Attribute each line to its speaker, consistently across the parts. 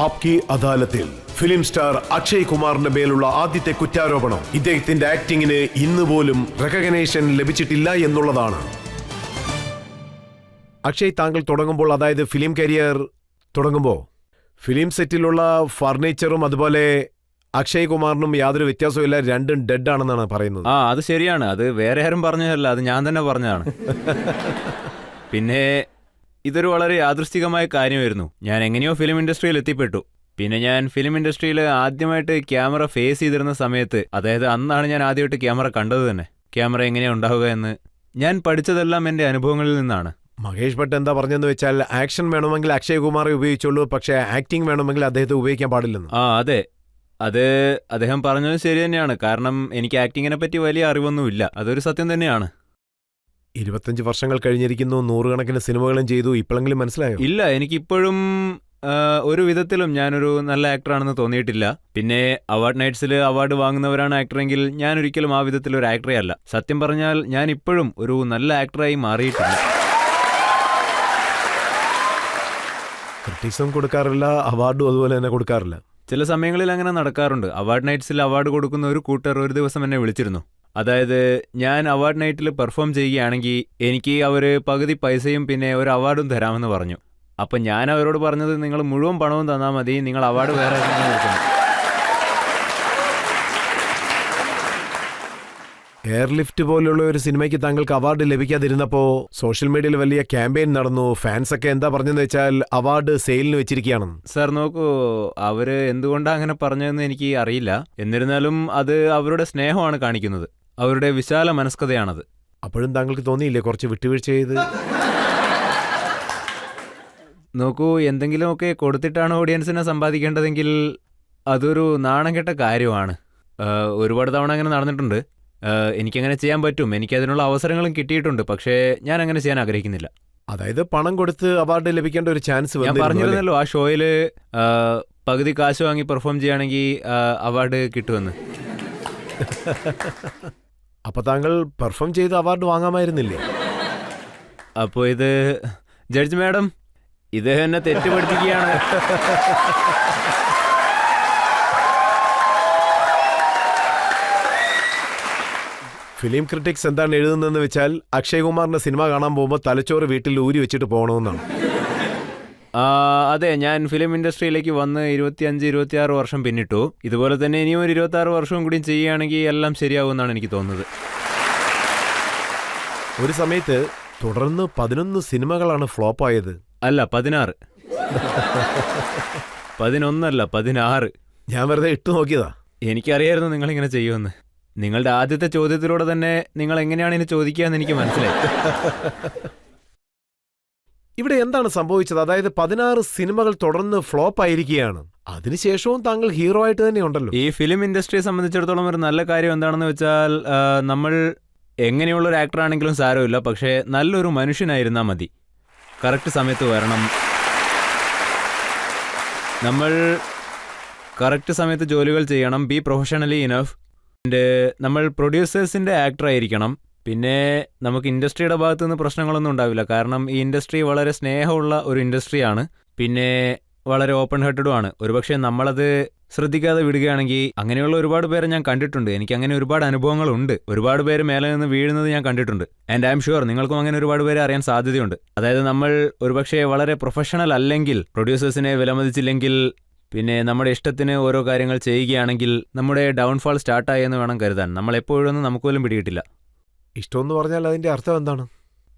Speaker 1: ആപ്കി അദാലത്തിൽ film star Akshay കുമാറിന്റെ മേലുള്ള ആദ്യത്തെ കുറ്റാരോപണം ഇദ്ദേഹത്തിന്റെ ആക്ടിങ്ങിന് ഇന്ന് പോലും റെക്കഗ്നേഷൻ ലഭിച്ചിട്ടില്ല എന്നുള്ളതാണ്. അക്ഷയ്, താങ്കൾ തുടങ്ങുമ്പോൾ, അതായത് ഫിലിം കരിയർ തുടങ്ങുമ്പോൾ ഫിലിം സെറ്റിലുള്ള ഫർണിച്ചറും അതുപോലെ അക്ഷയ് കുമാറിനും യാതൊരു വ്യത്യാസവുമില്ല, രണ്ടും ഡെഡ് ആണെന്നാണ് പറയുന്നത്.
Speaker 2: അത് ശരിയാണ്. അത് വേറെ ആരും പറഞ്ഞതല്ല, അത് ഞാൻ തന്നെ പറഞ്ഞതാണ്. പിന്നെ ഇതൊരു വളരെ യാദൃശ്ചികമായ കാര്യമായിരുന്നു. ഞാൻ എങ്ങനെയോ ഫിലിം ഇൻഡസ്ട്രിയിൽ എത്തിപ്പെട്ടു. പിന്നെ ഞാൻ ഫിലിം ഇൻഡസ്ട്രിയിൽ ആദ്യമായിട്ട് ക്യാമറ ഫേസ് ചെയ്തിരുന്ന സമയത്ത്, അതായത് അന്നാണ് ഞാൻ ആദ്യമായിട്ട് ക്യാമറ കണ്ടത് തന്നെ. ക്യാമറ എങ്ങനെയാണ് ഉണ്ടാവുക എന്ന് ഞാൻ പഠിച്ചതെല്ലാം എൻ്റെ അനുഭവങ്ങളിൽ നിന്നാണ്.
Speaker 1: മഹേഷ് ഭട്ട് എന്താ പറഞ്ഞെന്ന് വെച്ചാൽ, ആക്ഷൻ വേണമെങ്കിൽ അക്ഷയ് കുമാറെ ഉപയോഗിച്ചുള്ളൂ, പക്ഷേ ആക്ടിംഗ് വേണമെങ്കിൽ അദ്ദേഹത്തെ ഉപയോഗിക്കാൻ പാടില്ലെന്ന്.
Speaker 2: അതെ, അത് അദ്ദേഹം പറഞ്ഞത് ശരി തന്നെയാണ്. കാരണം എനിക്ക് ആക്ടിങ്ങിനെ പറ്റി വലിയ അറിവൊന്നുമില്ല, അതൊരു സത്യം തന്നെയാണ്.
Speaker 1: 25 വർഷങ്ങൾ കഴിഞ്ഞിരിക്കുന്നു, 100 കണക്കിന് സിനിമകളും ചെയ്തു, ഇപ്പോഴെങ്കിലും മനസ്സിലായോ?
Speaker 2: ഇല്ല, എനിക്കിപ്പോഴും ഒരു വിധത്തിലും ഞാനൊരു നല്ല ആക്ടറാണെന്ന് തോന്നിയിട്ടില്ല. പിന്നെ അവാർഡ് നൈറ്റ്സിൽ അവാർഡ് വാങ്ങുന്നവരാണ് ആക്ടറെങ്കിൽ ഞാൻ ഒരിക്കലും ആ വിധത്തിൽ ഒരു ആക്ടറേ അല്ല. സത്യം പറഞ്ഞാൽ ഞാൻ ഇപ്പോഴും ഒരു നല്ല ആക്ടറായി മാറിയിട്ടില്ല.
Speaker 1: ക്രിറ്റിക്സും കൊടുക്കാറില്ല, അവാർഡും അതുപോലെ തന്നെ കൊടുക്കാറില്ല.
Speaker 2: ചില സമയങ്ങളിൽ അങ്ങനെ നടക്കാറുണ്ട്. അവാർഡ് നൈറ്റ്സിൽ അവാർഡ് കൊടുക്കുന്ന ഒരു കൂട്ടർ ഒരു ദിവസം എന്നെ വിളിച്ചിരുന്നു. അതായത് ഞാൻ അവാർഡ് നൈറ്റിൽ പെർഫോം ചെയ്യുകയാണെങ്കിൽ എനിക്ക് അവർ പകുതി പൈസയും പിന്നെ ഒരു അവാർഡും തരാമെന്ന് പറഞ്ഞു. അപ്പം ഞാൻ അവരോട് പറഞ്ഞത്, നിങ്ങൾ മുഴുവൻ പണവും തന്നാൽ മതി, നിങ്ങൾ അവാർഡ് വേറെ കൊടുക്കണം.
Speaker 1: എയർലിഫ്റ്റ് പോലുള്ള ഒരു സിനിമയ്ക്ക് താങ്കൾക്ക് അവാർഡ് ലഭിക്കാതിരുന്നപ്പോൾ സോഷ്യൽ മീഡിയയിൽ വലിയ ക്യാമ്പയിൻ നടന്നു. ഫാൻസൊക്കെ എന്താ പറഞ്ഞതെന്ന് വെച്ചാൽ അവാർഡ് സെയിലിന് വെച്ചിരിക്കുകയാണെന്ന്.
Speaker 2: സാർ നോക്കൂ, അവർ എന്തുകൊണ്ടാണ് അങ്ങനെ പറഞ്ഞതെന്ന് എനിക്ക് അറിയില്ല. എന്നിരുന്നാലും അത് അവരുടെ സ്നേഹമാണ് കാണിക്കുന്നത്, അവരുടെ വിശാല മനസ്കതയാണത്.
Speaker 1: അപ്പോഴും താങ്കൾക്ക് തോന്നിയില്ലേ കുറച്ച് വിട്ടുവീഴ്ച ചെയ്ത്?
Speaker 2: നോക്കൂ, എന്തെങ്കിലുമൊക്കെ കൊടുത്തിട്ടാണ് ഓഡിയൻസിനെ സമ്പാദിക്കേണ്ടതെങ്കിൽ അതൊരു നാണം കെട്ട കാര്യമാണ്. ഒരുപാട് തവണ അങ്ങനെ നടന്നിട്ടുണ്ട്. എനിക്കങ്ങനെ ചെയ്യാൻ പറ്റും, എനിക്കതിനുള്ള അവസരങ്ങളും കിട്ടിയിട്ടുണ്ട്. പക്ഷേ ഞാൻ അങ്ങനെ ചെയ്യാൻ ആഗ്രഹിക്കുന്നില്ല.
Speaker 1: അതായത് പണം കൊടുത്ത് അവാർഡ് ലഭിക്കേണ്ട ഒരു ചാൻസ്
Speaker 2: ഞാൻ പറഞ്ഞിരുന്നല്ലോ, ആ ഷോയിൽ പകുതി കാശ് വാങ്ങി പെർഫോം ചെയ്യുകയാണെങ്കിൽ അവാർഡ് കിട്ടുമെന്ന്.
Speaker 1: അപ്പൊ താങ്കൾ പെർഫോം ചെയ്ത് അവാർഡ് വാങ്ങാമായിരുന്നില്ലേ?
Speaker 2: അപ്പോൾ ഇത് ജഡ്ജ് മാഡം, ഇത് എന്നെ തെറ്റുപഠിപ്പിക്കുകയാണ്.
Speaker 1: ഫിലിം ക്രിറ്റിക്സ് എന്താണ് എഴുതുന്നതെന്ന് വെച്ചാൽ, അക്ഷയ് കുമാറിന്റെ സിനിമ കാണാൻ പോകുമ്പോൾ തലച്ചോറ് വീട്ടിൽ ഊരി വെച്ചിട്ട് പോകണമെന്നാണ്.
Speaker 2: അതെ, ഞാൻ ഫിലിം ഇൻഡസ്ട്രിയിലേക്ക് വന്ന് 25-26 വർഷം പിന്നിട്ടു. ഇതുപോലെ തന്നെ ഇനിയും ഒരു 26 വർഷവും കൂടി ചെയ്യുകയാണെങ്കിൽ എല്ലാം ശരിയാവുമെന്നാണ് എനിക്ക് തോന്നുന്നത്.
Speaker 1: ഒരു സമയത്ത് തുടർന്ന് 11 സിനിമകളാണ് ഫ്ലോപ്പായത്.
Speaker 2: അല്ല, 16. 11 അല്ല, 16.
Speaker 1: ഞാൻ വെറുതെ ഇട്ടു നോക്കിയതാ.
Speaker 2: എനിക്കറിയായിരുന്നു നിങ്ങളിങ്ങനെ ചെയ്യുമെന്ന്. നിങ്ങളുടെ ആദ്യത്തെ ചോദ്യത്തിലൂടെ തന്നെ നിങ്ങൾ എങ്ങനെയാണ് ഇനി ചോദിക്കുക എന്ന് എനിക്ക് മനസ്സിലായി.
Speaker 1: ഇവിടെ എന്താണ് സംഭവിച്ചത്? അതായത് 16 സിനിമകൾ തുടർന്ന് ഫ്ലോപ്പ് ആയിരിക്കുകയാണ്. അതിനുശേഷവും താങ്കൾ ഹീറോ ആയിട്ട് തന്നെ ഉണ്ടല്ലോ.
Speaker 2: ഈ ഫിലിം ഇൻഡസ്ട്രിയെ സംബന്ധിച്ചിടത്തോളം ഒരു നല്ല കാര്യം എന്താണെന്ന് വെച്ചാൽ, നമ്മൾ എങ്ങനെയുള്ള ഒരു ആക്ടറാണെങ്കിലും സാരമില്ല, പക്ഷേ നല്ലൊരു മനുഷ്യനായിരുന്നാൽ മതി. കറക്റ്റ് സമയത്ത് വരണം, നമ്മൾ കറക്റ്റ് സമയത്ത് ജോലികൾ ചെയ്യണം, ബി പ്രൊഫഷണലി ഇനഫ്. നമ്മൾ പ്രൊഡ്യൂസേഴ്സിൻ്റെ ആക്ടറായിരിക്കണം. പിന്നെ നമുക്ക് ഇൻഡസ്ട്രിയുടെ ഭാഗത്തു നിന്ന് പ്രശ്നങ്ങളൊന്നും ഉണ്ടാവില്ല, കാരണം ഈ ഇൻഡസ്ട്രി വളരെ സ്നേഹമുള്ള ഒരു ഇൻഡസ്ട്രിയാണ്. പിന്നെ വളരെ ഓപ്പൺ ഹെർട്ടഡുമാണ്. ഒരുപക്ഷെ നമ്മളത് ശ്രദ്ധിക്കാതെ വിടുകയാണെങ്കിൽ, അങ്ങനെയുള്ള ഒരുപാട് പേരെ ഞാൻ കണ്ടിട്ടുണ്ട്. എനിക്ക് അങ്ങനെ ഒരുപാട് അനുഭവങ്ങളുണ്ട്. ഒരുപാട് പേര് മേലെ നിന്ന് വീഴുന്നത് ഞാൻ കണ്ടിട്ടുണ്ട്. ആൻഡ് ഐ എം ഷുവർ നിങ്ങൾക്കും അങ്ങനെ ഒരുപാട് പേരെ അറിയാൻ സാധ്യതയുണ്ട്. അതായത് നമ്മൾ ഒരുപക്ഷെ വളരെ പ്രൊഫഷണൽ അല്ലെങ്കിൽ, പ്രൊഡ്യൂസേഴ്സിനെ വിലമതിച്ചില്ലെങ്കിൽ, പിന്നെ നമ്മുടെ ഇഷ്ടത്തിന് ഓരോ കാര്യങ്ങൾ ചെയ്യുകയാണെങ്കിൽ നമ്മുടെ ഡൗൺഫാൾ സ്റ്റാർട്ടായി എന്ന് വേണം കരുതാൻ. നമ്മൾ എപ്പോഴൊന്നും നമുക്ക് പോലും പിടികിട്ടില്ല.
Speaker 1: ഇഷ്ടമെന്ന് പറഞ്ഞാൽ അതിന്റെ അർത്ഥം എന്താണ്?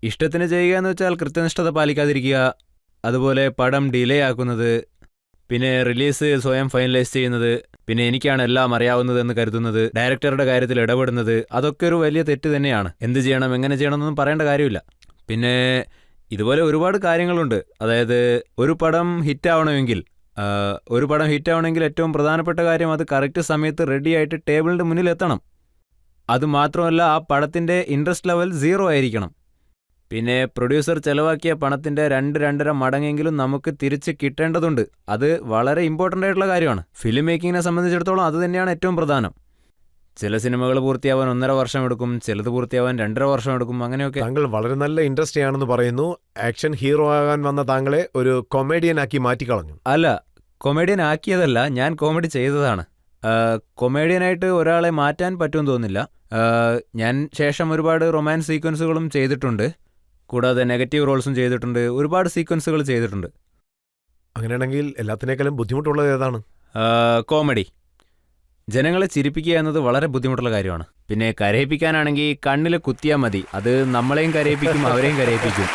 Speaker 2: ഇഷ്ടത്തിന് ചെയ്യുക എന്ന് വെച്ചാൽ കൃത്യനിഷ്ഠത പാലിക്കാതിരിക്കുക, അതുപോലെ പടം ഡിലേ ആക്കുന്നത്, പിന്നെ റിലീസ് സ്വയം ഫൈനലൈസ് ചെയ്യുന്നത്, പിന്നെ എനിക്കാണ് എല്ലാം അറിയാവുന്നതെന്ന് കരുതുന്നത്, ഡയറക്ടറുടെ കാര്യത്തിൽ ഇടപെടുന്നത്, അതൊക്കെ ഒരു വലിയ തെറ്റ് തന്നെയാണ്. എന്ത് ചെയ്യണം, എങ്ങനെ ചെയ്യണമെന്നൊന്നും പറയേണ്ട കാര്യമില്ല. പിന്നെ ഇതുപോലെ ഒരുപാട് കാര്യങ്ങളുണ്ട്. അതായത് ഒരു പടം ഹിറ്റാവണമെങ്കിൽ ഏറ്റവും പ്രധാനപ്പെട്ട കാര്യം അത് കറക്റ്റ് സമയത്ത് റെഡിയായിട്ട് ടേബിളിൻ്റെ മുന്നിൽ എത്തണം. അതുമാത്രമല്ല, ആ പടത്തിൻ്റെ ഇൻട്രസ്റ്റ് ലെവൽ 0 ആയിരിക്കണം. പിന്നെ പ്രൊഡ്യൂസർ ചെലവാക്കിയ പണത്തിൻ്റെ 2-2.5 മടങ്ങെങ്കിലും നമുക്ക് തിരിച്ച് കിട്ടേണ്ടതുണ്ട്. അത് വളരെ ഇമ്പോർട്ടൻ്റ് ആയിട്ടുള്ള കാര്യമാണ്. ഫിലിം മേക്കിങ്ങിനെ സംബന്ധിച്ചിടത്തോളം അത് തന്നെയാണ് ഏറ്റവും പ്രധാനം. ചില സിനിമകൾ പൂർത്തിയാവാൻ 1.5 വർഷം എടുക്കും, ചിലത് പൂർത്തിയാവാൻ 2.5 വർഷം എടുക്കും, അങ്ങനെയൊക്കെ.
Speaker 1: താങ്കൾ വളരെ നല്ല ഇൻഡസ്ട്രി ആണെന്ന് പറയുന്നു. ആക്ഷൻ ഹീറോ ആകാൻ വന്ന താങ്കളെ ഒരു കൊമേഡിയൻ ആക്കി മാറ്റിക്കളഞ്ഞു.
Speaker 2: അല്ല, കൊമേഡിയൻ ആക്കിയതല്ല, ഞാൻ കോമഡി ചെയ്തതാണ്. കൊമേഡിയനായിട്ട് ഒരാളെ മാറ്റാൻ പറ്റുമെന്ന് തോന്നുന്നില്ല. ഞാൻ ശേഷം ഒരുപാട് റൊമാൻസ് സീക്വൻസുകളും ചെയ്തിട്ടുണ്ട്, കൂടാതെ നെഗറ്റീവ് റോൾസും ചെയ്തിട്ടുണ്ട്, ഒരുപാട് സീക്വൻസുകൾ ചെയ്തിട്ടുണ്ട്.
Speaker 1: അങ്ങനെയാണെങ്കിൽ എല്ലാത്തിനേക്കാളും ബുദ്ധിമുട്ടുള്ളത് ഏതാണ്?
Speaker 2: കോമഡി. ജനങ്ങളെ ചിരിപ്പിക്കുക എന്നത് വളരെ ബുദ്ധിമുട്ടുള്ള കാര്യമാണ്. പിന്നെ കരയിപ്പിക്കാനാണെങ്കിൽ കണ്ണിൽ കുത്തിയാൽ മതി, അത് നമ്മളെയും കരയിപ്പിക്കും അവരെയും കരയിപ്പിക്കും.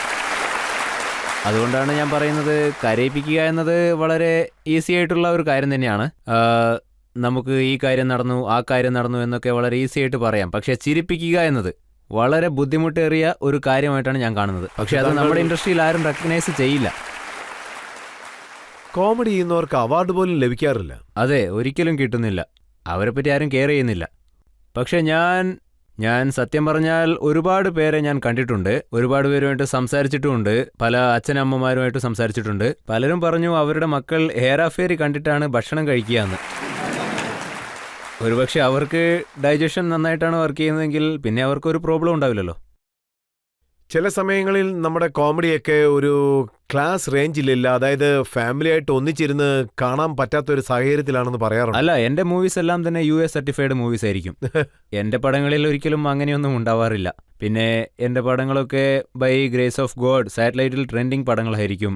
Speaker 2: അതുകൊണ്ടാണ് ഞാൻ പറയുന്നത്, കരയിപ്പിക്കുക എന്നത് വളരെ ഈസി ആയിട്ടുള്ള ഒരു കാര്യം തന്നെയാണ്. നമുക്ക് ഈ കാര്യം നടന്നു, ആ കാര്യം നടന്നു എന്നൊക്കെ വളരെ ഈസി ആയിട്ട് പറയാം. പക്ഷേ ചിരിപ്പിക്കുക എന്നത് വളരെ ബുദ്ധിമുട്ടേറിയ ഒരു കാര്യമായിട്ടാണ് ഞാൻ കാണുന്നത്. പക്ഷേ അത് നമ്മുടെ ഇൻഡസ്ട്രിയിൽ ആരും റെക്കഗ്നൈസ് ചെയ്യില്ല.
Speaker 1: കോമഡി ചെയ്യുന്നവർക്ക് അവാർഡ് പോലും ലഭിക്കാറില്ല.
Speaker 2: അതെ, ഒരിക്കലും കിട്ടുന്നില്ല. അവരെപ്പറ്റി ആരും കെയർ ചെയ്യുന്നില്ല. പക്ഷേ ഞാൻ സത്യം പറഞ്ഞാൽ ഒരുപാട് പേരെ ഞാൻ കണ്ടിട്ടുണ്ട്, ഒരുപാട് പേരുമായിട്ട് സംസാരിച്ചിട്ടുമുണ്ട്, പല അച്ഛനമ്മമാരുമായിട്ട് സംസാരിച്ചിട്ടുണ്ട്. പലരും പറഞ്ഞു അവരുടെ മക്കൾ ഹെയർ അഫെയർ കണ്ടിട്ടാണ് ഭക്ഷണം കഴിക്കുക എന്ന്. ഒരുപക്ഷെ അവർക്ക് ഡൈജഷൻ നന്നായിട്ടാണ് വർക്ക് ചെയ്യുന്നതെങ്കിൽ പിന്നെ അവർക്കൊരു പ്രോബ്ലം ഉണ്ടാവില്ലല്ലോ.
Speaker 1: ചില സമയങ്ങളിൽ നമ്മുടെ കോമഡിയൊക്കെ ഒരു ക്ലാസ് റേഞ്ചിലില്ല, അതായത് ഫാമിലി ആയിട്ട് ഒന്നിച്ചിരുന്ന് കാണാൻ പറ്റാത്ത ഒരു സാഹചര്യത്തിലാണെന്ന് പറയാറുണ്ട്.
Speaker 2: അല്ല, എൻ്റെ മൂവീസ് എല്ലാം തന്നെ US സർട്ടിഫൈഡ് മൂവീസ് ആയിരിക്കും. എൻ്റെ പടങ്ങളിൽ ഒരിക്കലും അങ്ങനെയൊന്നും ഉണ്ടാവാറില്ല. പിന്നെ എൻ്റെ പടങ്ങളൊക്കെ ബൈ ഗ്രേസ് ഓഫ് ഗോഡ് സാറ്റലൈറ്റിൽ ട്രെൻഡിങ് പടങ്ങളായിരിക്കും.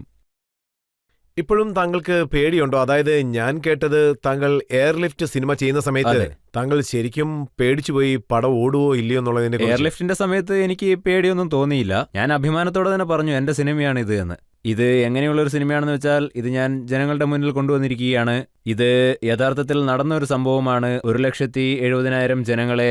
Speaker 1: ഇപ്പോഴും താങ്കൾക്ക് പേടിയുണ്ടോ? അതായത് ഞാൻ കേട്ടത് താങ്കൾ എയർലിഫ്റ്റ് സിനിമ ചെയ്യുന്ന സമയത്ത്
Speaker 2: അതെ.
Speaker 1: താങ്കൾ ശരിക്കും പേടിച്ചുപോയി പടം ഓടുവോ ഇല്ലയോ എന്നുള്ളതിനെ
Speaker 2: എയർലിഫ്റ്റിന്റെ സമയത്ത് എനിക്ക് പേടിയൊന്നും തോന്നിയില്ല. ഞാൻ അഭിമാനത്തോടെ തന്നെ പറഞ്ഞു എൻ്റെ സിനിമയാണ് ഇത് എന്ന്. ഇത് എങ്ങനെയുള്ളൊരു സിനിമയാണെന്ന് വെച്ചാൽ, ഇത് ഞാൻ ജനങ്ങളുടെ മുന്നിൽ കൊണ്ടുവന്നിരിക്കുകയാണ്. ഇത് യഥാർത്ഥത്തിൽ നടന്ന ഒരു സംഭവമാണ്. 1,70,70,000 ജനങ്ങളെ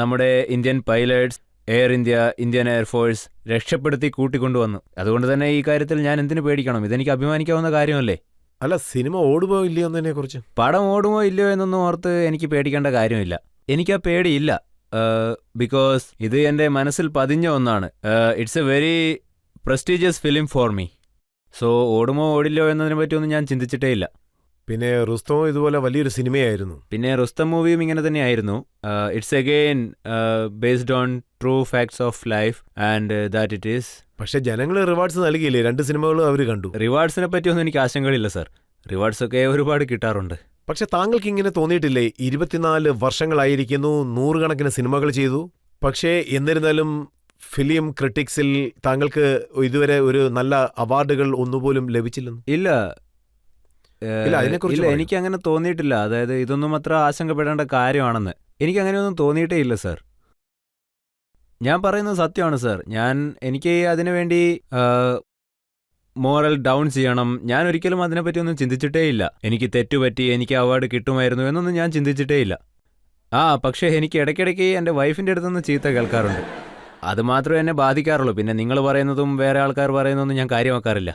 Speaker 2: നമ്മുടെ Indian pilots, air India, Indian air force രക്ഷപ്പെടുത്തി കൂട്ടിക്കൊണ്ടുവന്നു. അതുകൊണ്ട് തന്നെ ഈ കാര്യത്തിൽ ഞാൻ എന്തിനു പേടിക്കണം? ഇതെനിക്ക് അഭിമാനിക്കാവുന്ന കാര്യമല്ലേ.
Speaker 1: അല്ല, സിനിമ ഓടുവോ ഇല്ലയോ എന്നതിനെ കുറിച്ച്?
Speaker 2: പടം ഓടുമോ ഇല്ലയോ എന്നൊന്നും ഓർത്ത് എനിക്ക് പേടിക്കേണ്ട കാര്യമില്ല. എനിക്ക് ആ പേടിയില്ല. ബിക്കോസ് ഇത് എൻ്റെ മനസ്സിൽ പതിഞ്ഞ ഒന്നാണ്. It's a very prestigious film for me. So ഓടുമോ ഓടില്ലയോ എന്നതിനെ പറ്റിയൊന്നും ഞാൻ ചിന്തിച്ചിട്ടേ ഇല്ല.
Speaker 1: പിന്നെ റുസ്തം ഇതുപോലെ വലിയൊരു സിനിമയായിരുന്നു.
Speaker 2: പിന്നെ റുസ്തം മൂവിയും ഇങ്ങനെ തന്നെയായിരുന്നു. It's again based on true facts of life and that it is.
Speaker 1: പക്ഷെ ജനങ്ങൾ റിവാർഡ്സ് നൽകിയില്ലേ? 2 സിനിമകളും അവർ കണ്ടു.
Speaker 2: റിവാർഡ്സിനെ പറ്റിയൊന്നും എനിക്ക് ആശങ്കകളില്ല സർ. റിവാർഡ്സ് ഒക്കെ ഒരുപാട് കിട്ടാറുണ്ട്.
Speaker 1: പക്ഷെ താങ്കൾക്ക് ഇങ്ങനെ തോന്നിയിട്ടില്ലേ? 24 വർഷങ്ങളായിരിക്കുന്നു, 100 കണക്കിന് സിനിമകൾ ചെയ്തു. പക്ഷേ എന്നിരുന്നാലും ഫിലിം ക്രിട്ടിക്സിൽ താങ്കൾക്ക് ഇതുവരെ ഒരു നല്ല അവാർഡുകൾ ഒന്നുപോലും ലഭിച്ചില്ലെന്ന്.
Speaker 2: ഇല്ല,
Speaker 1: അതിനെക്കുറിച്ച്
Speaker 2: എനിക്ക് അങ്ങനെ തോന്നിയിട്ടില്ല. അതായത് ഇതൊന്നും അത്ര ആശങ്കപ്പെടേണ്ട കാര്യമാണെന്ന് എനിക്ക് അങ്ങനെയൊന്നും തോന്നിയിട്ടേ ഇല്ല സർ. ഞാൻ പറയുന്നത് സത്യമാണ് സർ. എനിക്ക് അതിനുവേണ്ടി മോറൽ ഡൗൺ ചെയ്യണം, ഞാൻ ഒരിക്കലും അതിനെപ്പറ്റിയൊന്നും ചിന്തിച്ചിട്ടേ ഇല്ല. എനിക്ക് തെറ്റുപറ്റി, എനിക്ക് അവാർഡ് കിട്ടുമായിരുന്നു എന്നൊന്നും ഞാൻ ചിന്തിച്ചിട്ടേ ഇല്ല. പക്ഷേ എനിക്ക് ഇടയ്ക്കിടയ്ക്ക് എൻ്റെ വൈഫിൻ്റെ അടുത്തുനിന്ന് ചീത്ത കേൾക്കാറുണ്ട്. അത് മാത്രമേ എന്നെ ബാധിക്കാറുള്ളൂ. പിന്നെ നിങ്ങൾ പറയുന്നതും വേറെ ആൾക്കാർ പറയുന്നതൊന്നും ഞാൻ കാര്യമാക്കാറില്ല.